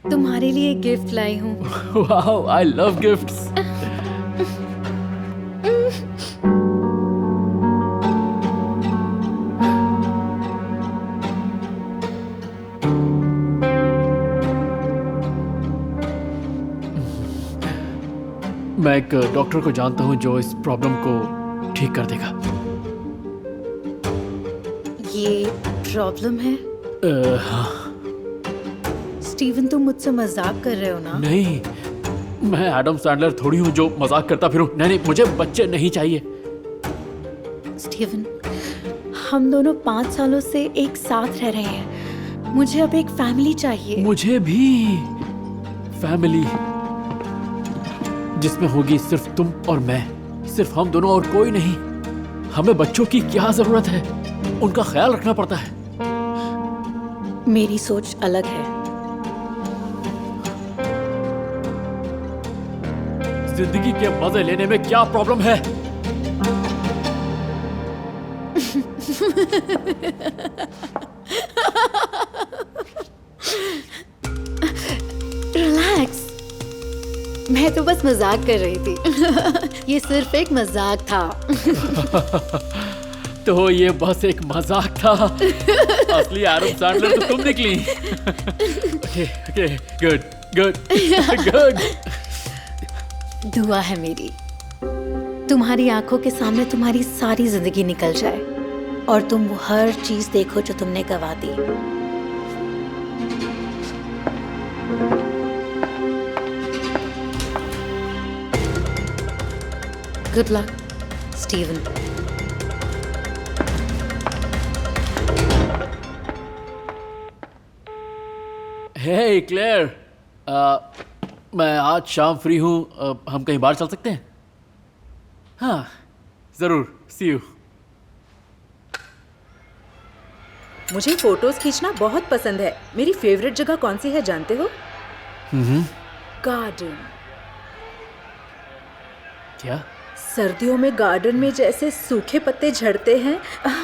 तुम्हारे लिए गिफ्ट लाई हूँ। Wow, I love gifts. मैं एक डॉक्टर को जानता हूँ जो इस प्रॉब्लम को ठीक कर देगा। ये प्रॉब्लम है? हाँ। स्टीवन, तुम मुझसे मजाक कर रहे हो ना? नहीं, मैं एडम सैंडलर थोड़ी हूँ जो मजाक करता फिरूं। नहीं, मुझे बच्चे नहीं चाहिए। स्टीवन, हम दोनों 5 सालों से एक साथ रह रहे हैं। मुझे अब एक फैमिली चाहिए। मुझे भी फैमिली, जिसमें होगी सिर्फ तुम और मैं, सिर्फ हम दोनों और कोई नहीं। हमें बच्चों की क्या जरूरत है, उनका ख्याल रखना पड़ता है। मेरी सोच अलग है। जिंदगी के मजे लेने में क्या प्रॉब्लम है? रिलैक्स, मैं तो बस मजाक कर रही थी। ये सिर्फ एक मजाक था। तो ये बस एक मजाक था। असली एडम सैंडलर तो तुम निकली। Okay, good. दुआ है मेरी, तुम्हारी आंखों के सामने तुम्हारी सारी जिंदगी निकल जाए और तुम वो हर चीज देखो जो तुमने गवा दी। Good luck, Steven. Hey Claire, मैं आज शाम फ्री हूँ। हम कहीं बाहर चल सकते हैं? हाँ, जरूर। सी यू। मुझे फोटोज खींचना बहुत पसंद है। मेरी फेवरेट जगह कौन सी है जानते हो? गार्डन। क्या? सर्दियों में गार्डन में जैसे सूखे पत्ते झड़ते हैं,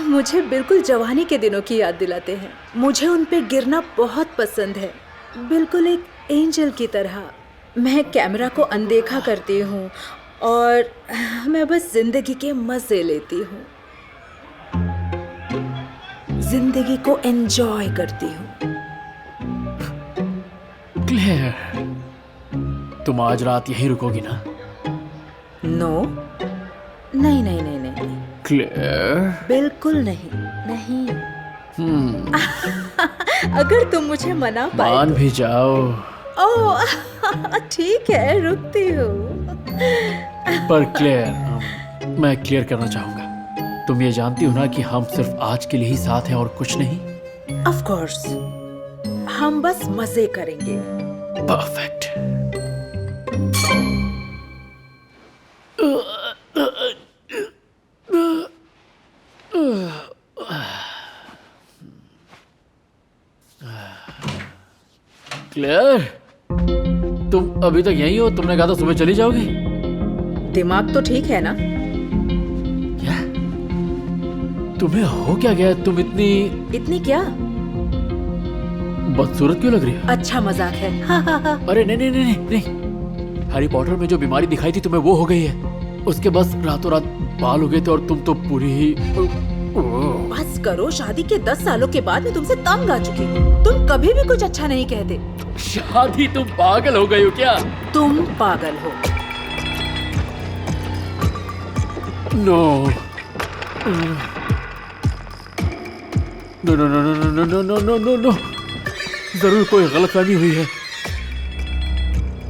मुझे बिल्कुल जवानी के दिनों की याद दिलाते हैं। मुझे उन पे गिरना बहुत पसंद है, बिल्कुल एक एंजल की तरह। मैं कैमरा को अनदेखा करती हूँ और मैं बस जिंदगी के मजे लेती हूँ, जिंदगी को एंजॉय करती हूँ। क्लेयर, तुम आज रात यहीं रुकोगी ना? नो, नहीं नहीं नहीं नहीं, क्लेयर, बिल्कुल नहीं नहीं। अगर तुम मुझे मना पाए मान भी जाओ। ओह, ठीक है, रुकती हूँ। पर क्लेयर, मैं क्लियर करना चाहूंगा, तुम ये जानती हो ना कि हम सिर्फ आज के लिए ही साथ हैं और कुछ नहीं? ऑफ कोर्स, हम बस मजे करेंगे। परफेक्ट। क्लेयर, तुम अभी तक यहीं हो? तुमने कहा था सुबह चली जाओगी। दिमाग तो ठीक है ना? क्या तुम्हें हो क्या गया? तुम इतनी क्या बदसूरत क्यों लग रही हो? अच्छा मजाक है। हा, हा, हा। अरे नहीं नहीं नहीं नहीं, हैरी पॉटर में जो बीमारी दिखाई थी तुम्हें वो हो गई है। उसके बस रातों रात बाल हो गए थे और तुम तो पूरी ही। बस करो, शादी के 10 सालों के बाद मैं तुमसे तंग आ चुकी हूँ। तुम कभी भी कुछ अच्छा नहीं कहते। शादी? तुम पागल हो गई हो क्या? तुम पागल हो। No no no no no no no no no no, जरूर कोई गलतफहमी हुई है।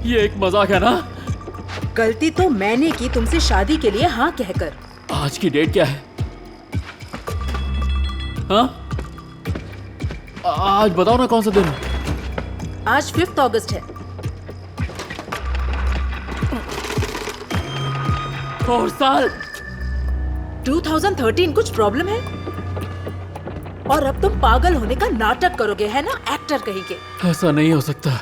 ये एक मजाक है ना? गलती तो मैंने की तुमसे शादी के लिए हाँ कहकर। आज की डेट क्या है? हाँ, आज बताओ ना कौन सा दिन है? आज 5 अगस्त है। और साल 2013। कुछ प्रॉब्लम है? और अब तुम पागल होने का नाटक करोगे, है ना? एक्टर कहीं के। ऐसा नहीं हो सकता।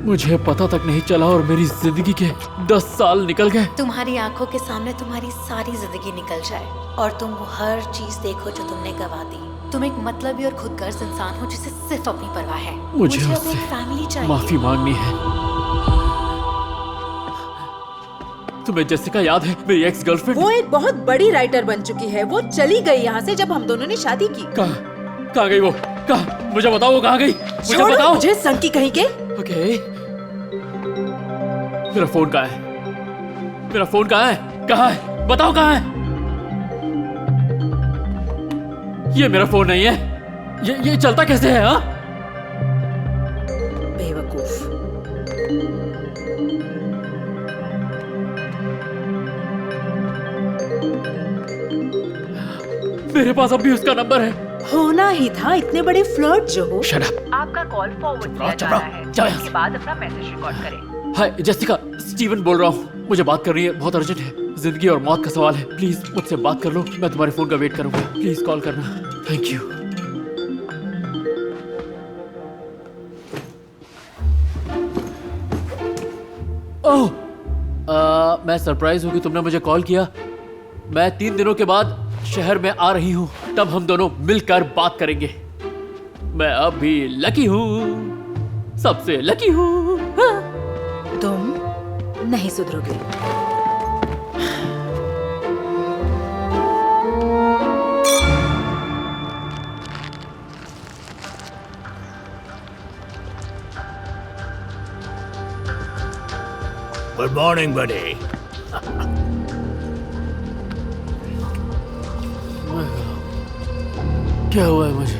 मुझे पता तक नहीं चला और मेरी जिंदगी के 10 साल निकल गए। तुम्हारी आंखों के सामने तुम्हारी सारी जिंदगी निकल जाए और तुम वो हर चीज देखो जो तुमने गवा दी। तुम एक मतलबी और खुदगर्ज इंसान हो जिसे सिर्फ अपनी परवाह है। मुझे अब उससे एक फैमिली चाहिए। माफी मांगनी है। तुम्हें जेसिका याद है, मेरी एक्स गर्लफ्रेंड? वो एक बहुत बड़ी राइटर बन चुकी है। वो चली गई यहाँ से जब हम दोनों ने शादी की। कहाँ गई वो? कहाँ? मुझे बताओ वो कहाँ गई? मुझे छोड़ो बताओ। मुझे, संकी कहीं के। ओके। मेरा फोन कहाँ है? मेरा फोन कहाँ है? कहाँ है? बताओ कहाँ है? ये मेरा फोन नहीं है। ये चलता कैसे है? हाँ, बेवकूफ। मेरे पास अब भी उसका नंबर है। होना ही था, इतने बड़े फ्लर्ट जो हो। Shut up. आपका कॉल फॉरवर्ड किया जा रहा है। इसके बाद अपना मैसेज रिकॉर्ड करें। हाय जेसिका, स्टीवन बोल रहा हूँ। मुझे बात करनी है, बहुत अर्जेंट है। जिंदगी और मौत का सवाल है। प्लीज मुझसे बात कर लो। मैं तुम्हारे फोन का वेट करूंगा। प्लीज कॉल करना। Thank you. ओह, मैं सरप्राइज हूँ कि तुमने मुझे कॉल किया। मैं 3 दिनों के बाद शहर में आ रही हूँ, तब हम दोनों मिलकर बात करेंगे। मैं अब भी लकी हूँ, सबसे लकी हूँ। हाँ। तुम नहीं सुधरोगे। गुड मॉर्निंग बडी। क्या हुआ है मुझे?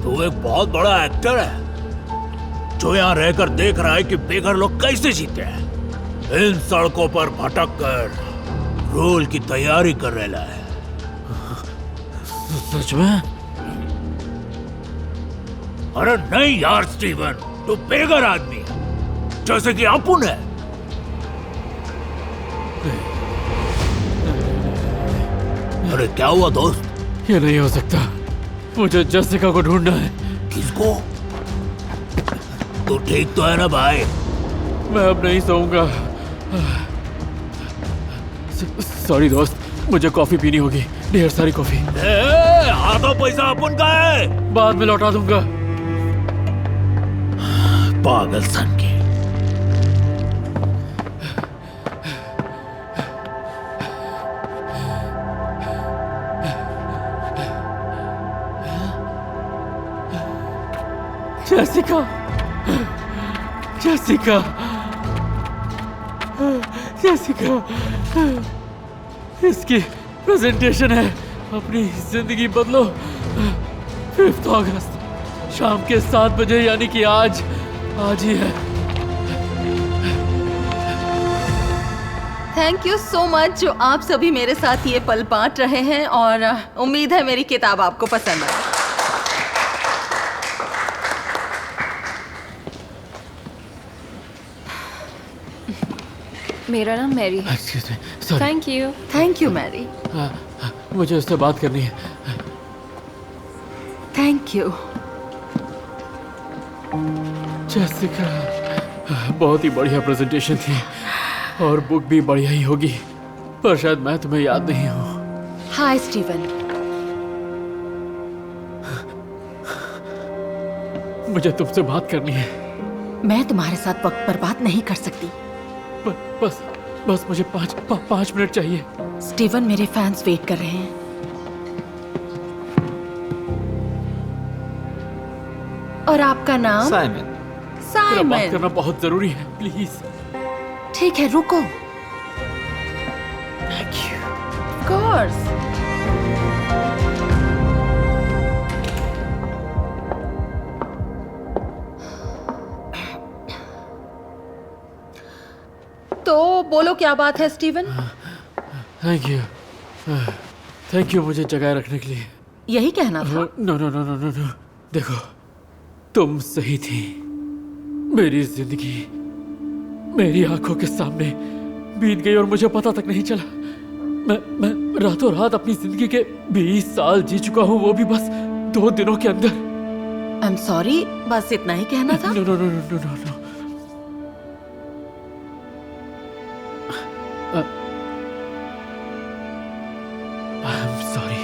तू एक बहुत बड़ा एक्टर है जो यहाँ रहकर देख रहा है कि बेघर लोग कैसे जीते हैं। इन सड़कों पर भटक कर रोल की तैयारी कर रहा है। सच में? अरे नहीं यार स्टीवन, तू बेघर आदमी है जैसे कि अपुन है। अरे क्या हुआ दोस्त? ये नहीं हो सकता। मुझे जेसिका को ढूंढना है। किसको? तू ठीक तो है ना भाई? मैं अब नहीं सोऊंगा। सॉरी दोस्त, मुझे कॉफी पीनी होगी, ढेर सारी कॉफी। आधा पैसा अपन का है, बाद में लौटा दूंगा। पागल सन के। जेसिका, जेसिका, जेसिका, इसकी प्रेजेंटेशन है। अपनी जिंदगी बदलो। 5 अगस्त शाम के 7 बजे, यानी कि आज ही है। थैंक यू सो मच जो आप सभी मेरे साथ ये पल बांट रहे हैं, और उम्मीद है मेरी किताब आपको पसंद आए। मेरा नाम मैरी है। Excuse me, sorry. Thank you Mary. मुझे उससे बात करनी है। Thank you. जेसिका, बहुत ही बढ़िया प्रेजेंटेशन थी और बुक भी बढ़िया ही होगी, पर शायद मैं तुम्हें याद नहीं हूँ। हाय स्टीवन। मुझे तुमसे बात करनी है। मैं तुम्हारे साथ वक्त बर्बाद नहीं कर सकती। बस मुझे 5 मिनट चाहिए। स्टीवन, मेरे फैंस वेट कर रहे हैं। और आपका नाम? साइमन। मेरा बात करना बहुत जरूरी है, प्लीज। ठीक है, रुको। Thank you. Of course. तो बोलो, क्या बात है स्टीवन? थैंक यू मुझे जगाए रखने के लिए। यही कहना था? No no no no no no. देखो, तुम सही थी। मेरी जिंदगी मेरी आंखों के सामने बीत गई और मुझे पता तक नहीं चला। मैं रातों रात अपनी जिंदगी के 20 साल जी चुका हूँ, वो भी बस 2 दिनों के अंदर। आई एम सॉरी, बस इतना ही कहना था। No no no no no no. I am sorry.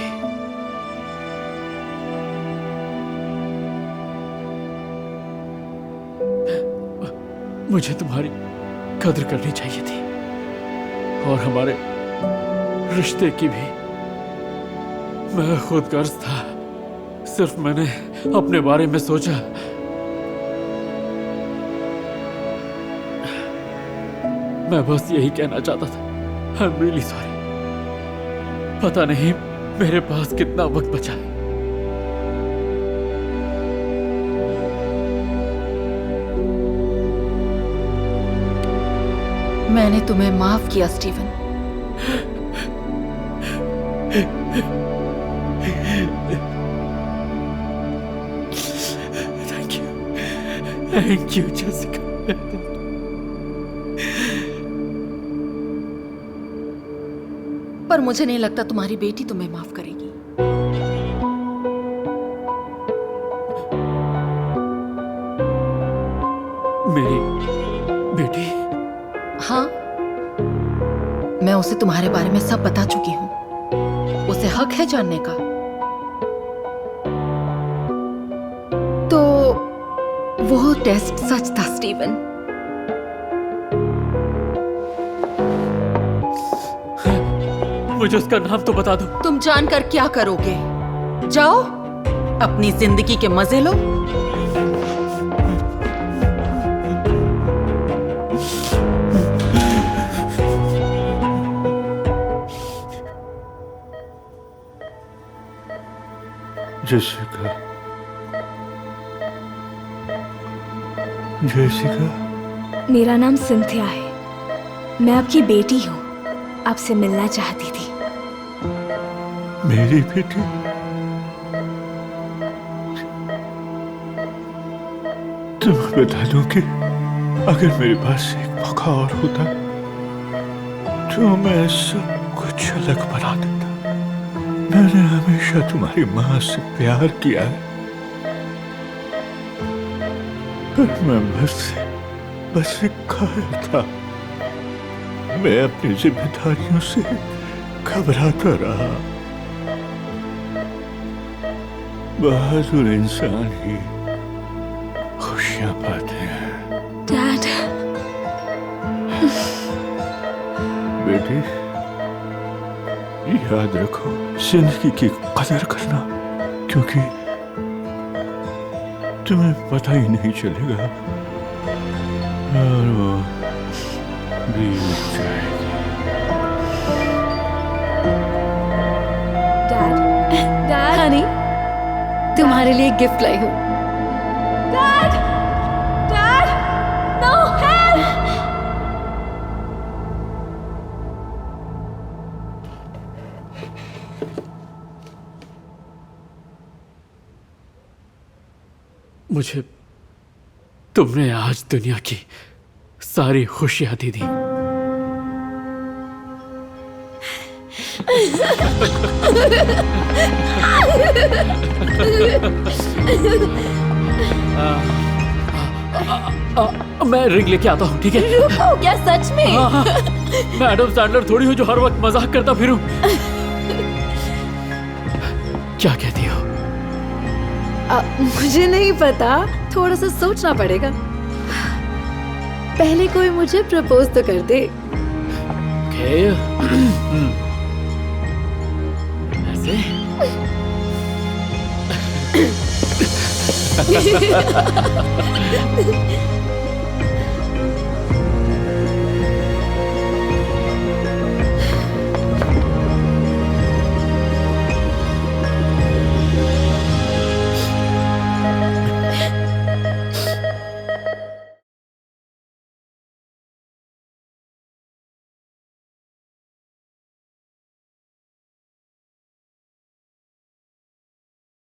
मुझे तुम्हारी कदर करनी चाहिए थी और हमारे रिश्ते की भी। मैं खुदगर्ज था, सिर्फ मैंने अपने बारे में सोचा। मैं बस यही कहना चाहता था, आई एम रियली सॉरी। पता नहीं मेरे पास कितना वक्त बचा है। मैंने तुम्हें माफ किया स्टीवन। Thank you Jessica. पर मुझे नहीं लगता तुम्हारी बेटी तुम्हें माफ करेगी। मेरी बेटी? हाँ, मैं उसे तुम्हारे बारे में सब बता चुकी हूँ। उसे हक है जानने का। तो वो टेस्ट सच था स्टीवन। मुझे उसका नाम तो बता दो। तुम जानकर क्या करोगे? जाओ, अपनी जिंदगी के मजे लो। जेसिका, जेसिका, मेरा नाम सिंथिया है। मैं आपकी बेटी हूँ। आपसे मिलना चाहती थी। मेरी बेटी? तुम्हें बता दूं कि अगर मेरे पास एक मौका और होता तो मैं सब कुछ अलग बना देता। मैंने हमेशा तुम्हारी माँ से प्यार किया है, पर मैं बस एक कायल था। मैं अपनी जिम्मेदारियों से घबराता रहा। बहादुर इंसान ही खुशियां पाते हैं। डैड। बेटी, याद रखो जिंदगी की कदर करना, क्योंकि तुम्हें पता ही नहीं चलेगा और वो बीत जाएगी। डैड, हनी, तुम्हारे लिए गिफ्ट लाई हूँ। Dad, dad, no help! मुझे तुमने आज दुनिया की सारी खुशियां दे दी। मैं रिंग लेके आता हूँ, ठीक है? रुको, क्या सच में? हाँ, मैं एडम सैंडलर थोड़ी हूँ जो हर वक्त मजाक करता फिरूं। क्या कहती हो? मुझे नहीं पता, थोड़ा सा सोचना पड़ेगा। पहले कोई मुझे प्रपोज तो कर दे। ओके। ऐसे?